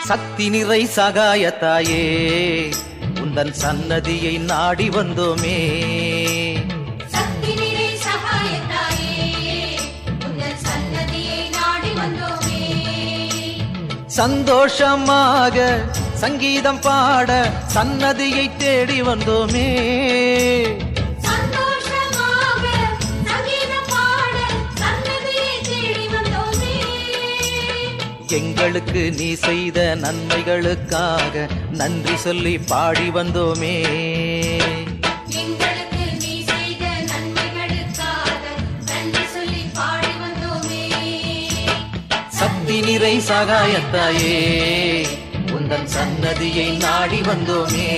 சக்தி நிறை சகாயத்தாயே உந்தன் சன்னதியை நாடி வந்தோமே. சக்தி நிறை சகாயத்தாயே உந்தன் சன்னதியை நாடி வந்தோமே. சந்தோஷமாக சங்கீதம் பாட சன்னதியை தேடி வந்தோமே. எங்களுக்கு நீ செய்த நன்மைகளுக்காக நன்றி சொல்லி பாடி வந்தோமே. எங்களுக்கு நீ செய்த நன்மைகளுக்காக நன்றி சொல்லி பாடி வந்தோமே. சக்தி நிறை சகாயத்தாயே உந்தன் சன்னதியை நாடி வந்தோமே.